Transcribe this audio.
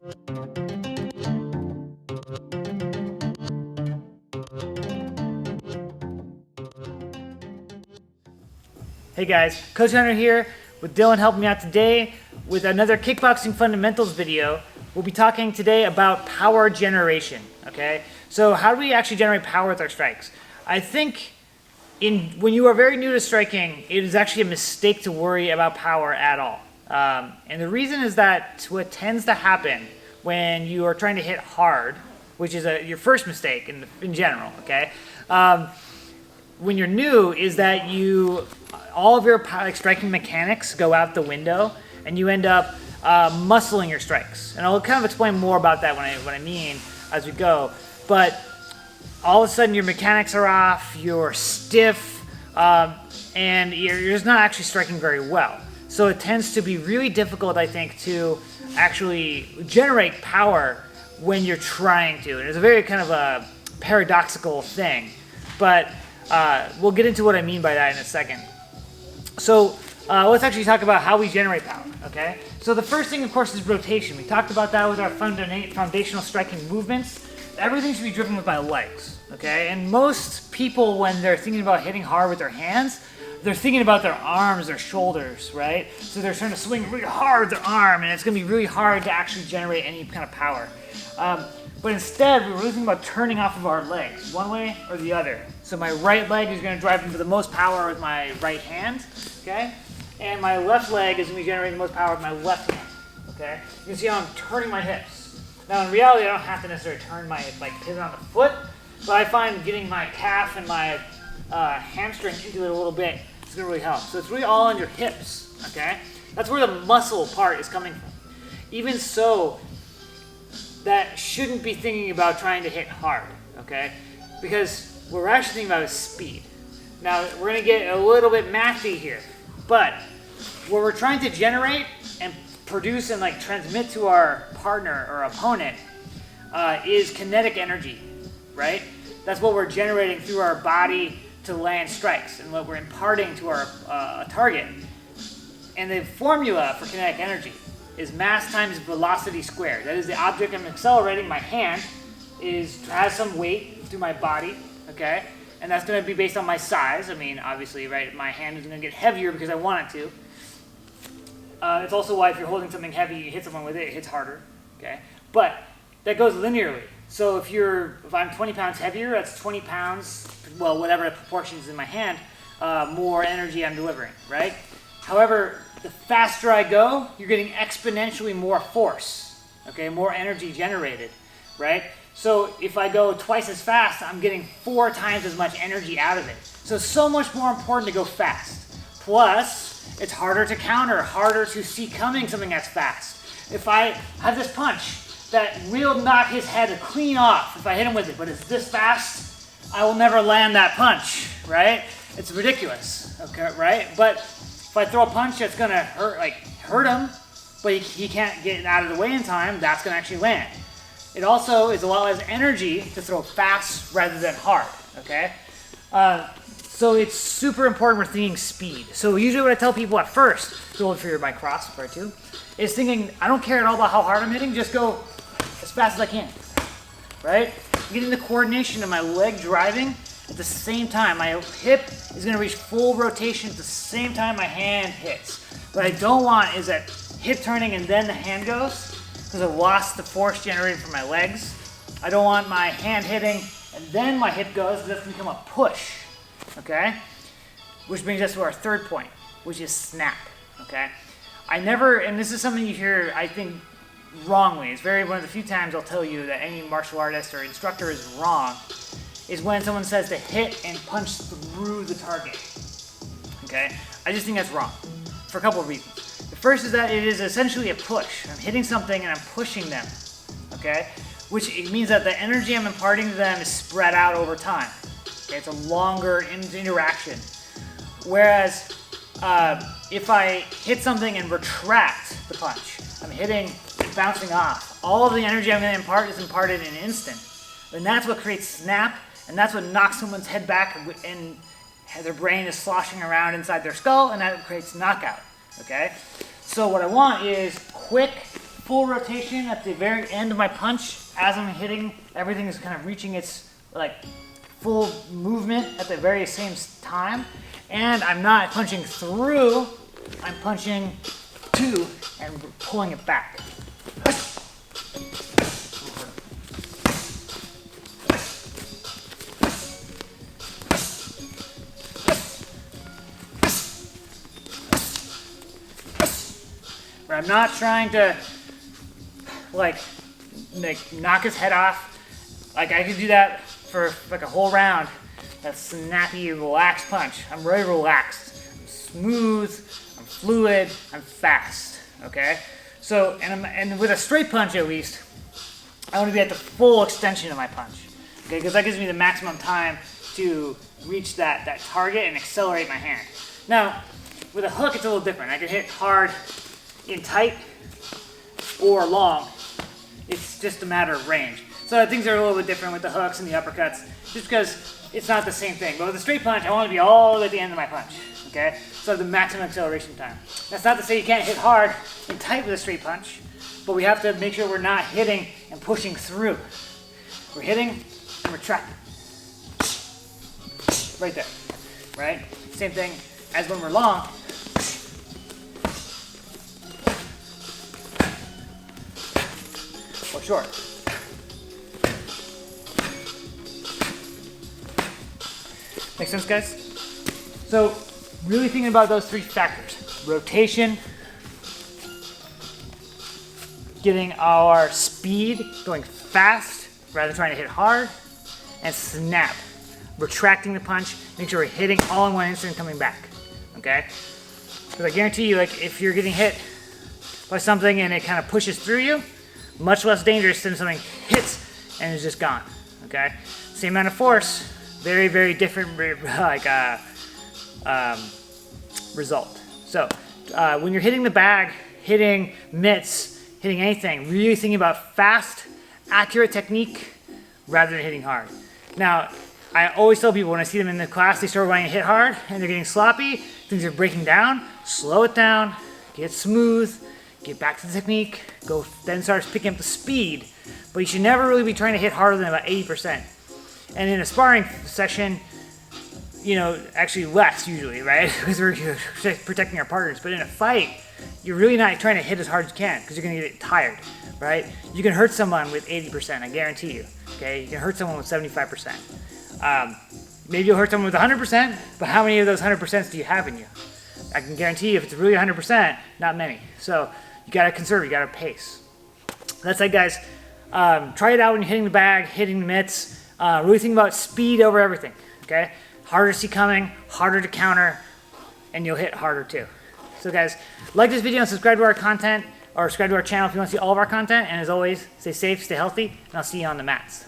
Hey guys, Coach Hunter here with Dylan helping me out today with another kickboxing fundamentals video. We'll be talking today about power generation, okay? So how do we actually generate power with our strikes? I think when you are very new to striking, it is actually a mistake to worry about power at all. And the reason is that what tends to happen when you are trying to hit hard, which is your first mistake in general, okay? When you're new is that all of your striking mechanics go out the window and you end up muscling your strikes. And I'll kind of explain more about that what I mean as we go. But all of a sudden your mechanics are off, you're stiff, and you're just not actually striking very well. So it tends to be really difficult, I think, to actually generate power when you're trying to. And it's a very kind of a paradoxical thing. But we'll get into what I mean by that in a second. So let's actually talk about how we generate power, okay? So the first thing, of course, is rotation. We talked about that with our foundational striking movements. Everything should be driven with my legs, okay? And most people, when they're thinking about hitting hard with their hands, they're thinking about their arms, their shoulders, right? So they're trying to swing really hard with their arm, and it's going to be really hard to actually generate any kind of power. But instead, we're really thinking about turning off of our legs, one way or the other. So my right leg is going to drive into the most power with my right hand, okay? And my left leg is going to be generating the most power with my left hand, okay? You can see how I'm turning my hips. Now, in reality, I don't have to necessarily turn my pivot on the foot, but I find getting my calf and my hamstring into it a little bit is going to really help. So it's really all on your hips, okay? That's where the muscle part is coming from. Even so, that shouldn't be thinking about trying to hit hard, okay? Because what we're actually thinking about is speed. Now, we're going to get a little bit mathy here, but what we're trying to generate and produce and transmit to our partner or opponent is kinetic energy, right? That's what we're generating through our body to land strikes and what we're imparting to our target. And the formula for kinetic energy is mass times velocity squared. That is, the object I'm accelerating, my hand, has some weight through my body, okay? And that's going to be based on my size. I mean, obviously, right, my hand is going to get heavier because I want it to. It's also why if you're holding something heavy, you hit someone with it, it hits harder, okay? But that goes linearly. So if I'm 20 pounds heavier, that's 20 pounds, well, whatever the proportion is in my hand, more energy I'm delivering, right? However, the faster I go, you're getting exponentially more force, okay? More energy generated, right? So if I go twice as fast, I'm getting 4 times as much energy out of it. So it's so much more important to go fast. Plus, it's harder to counter, harder to see coming something that's fast. If I have this punch that will knock his head clean off if I hit him with it, but it's this fast, I will never land that punch, right? It's ridiculous, okay, right? But if I throw a punch that's gonna hurt him, but he can't get out of the way in time, that's gonna actually land. It also is a lot less energy to throw fast rather than hard, okay? So it's super important we're thinking speed. So usually what I tell people at first, go for my cross part two, is thinking, I don't care at all about how hard I'm hitting, just go as fast as I can, right? Getting the coordination of my leg driving at the same time. My hip is gonna reach full rotation at the same time my hand hits. What I don't want is that hip turning and then the hand goes, because I've lost the force generated from my legs. I don't want my hand hitting and then my hip goes, because that's gonna become a push, okay? Which brings us to our third point, which is snap, okay? And this is something you hear, I think, wrongly. It's one of the few times I'll tell you that any martial artist or instructor is wrong, is when someone says to hit and punch through the target, okay? I just think that's wrong for a couple of reasons. The first is that it is essentially a push. I'm hitting something and I'm pushing them, okay? Which it means that the energy I'm imparting to them is spread out over time. Okay? It's a longer interaction. Whereas if I hit something and retract the punch, I'm hitting and bouncing off. All of the energy I'm going to impart is imparted in an instant. And that's what creates snap, and that's what knocks someone's head back and their brain is sloshing around inside their skull, and that creates knockout, okay? So what I want is quick, full rotation at the very end of my punch. As I'm hitting, everything is kind of reaching its like full movement at the very same time. And I'm not punching through, I'm punching to and pulling it back. Where I'm not trying to like knock his head off. Like I could do that for like a whole round. That snappy, relaxed punch. I'm very relaxed. I'm smooth, I'm fluid, I'm fast. Okay? So, and with a straight punch at least, I want to be at the full extension of my punch. Okay? Because that gives me the maximum time to reach that target and accelerate my hand. Now, with a hook, it's a little different. I can hit hard in tight or long. It's just a matter of range. So things are a little bit different with the hooks and the uppercuts, just because it's not the same thing. But with a straight punch, I want to be all the way at the end of my punch. Okay? So the maximum acceleration time. That's not to say you can't hit hard and tight with a straight punch, but we have to make sure we're not hitting and pushing through. We're hitting and we're tracking. Right there. Right? Same thing as when we're long. Or short. Make sense, guys? So, really thinking about those three factors. Rotation, getting our speed going fast rather than trying to hit hard, and snap, retracting the punch, make sure we're hitting all in one instant and coming back, okay? Because I guarantee you, like, if you're getting hit by something and it kind of pushes through you, much less dangerous than something hits and is just gone, okay? Same amount of force, very, very different result. So when you're hitting the bag, hitting mitts, hitting anything, really thinking about fast, accurate technique rather than hitting hard. Now, I always tell people when I see them in the class, they start wanting to hit hard and they're getting sloppy, things are breaking down, slow it down, get smooth, get back to the technique, go, then start picking up the speed. But you should never really be trying to hit harder than about 80%. And in a sparring session, you know, actually less usually, right? Because we're protecting our partners. But in a fight, you're really not trying to hit as hard as you can because you're going to get tired, right? You can hurt someone with 80%, I guarantee you. Okay, you can hurt someone with 75%. Maybe you'll hurt someone with 100%, but how many of those 100% do you have in you? I can guarantee you if it's really 100%, not many. So you got to conserve, you got to pace. That's it, guys. Try it out when you're hitting the bag, hitting the mitts. Really think about speed over everything, okay? Harder to see coming, harder to counter, and you'll hit harder too. So guys, like this video and subscribe to our content, or subscribe to our channel if you want to see all of our content. And as always, stay safe, stay healthy, and I'll see you on the mats.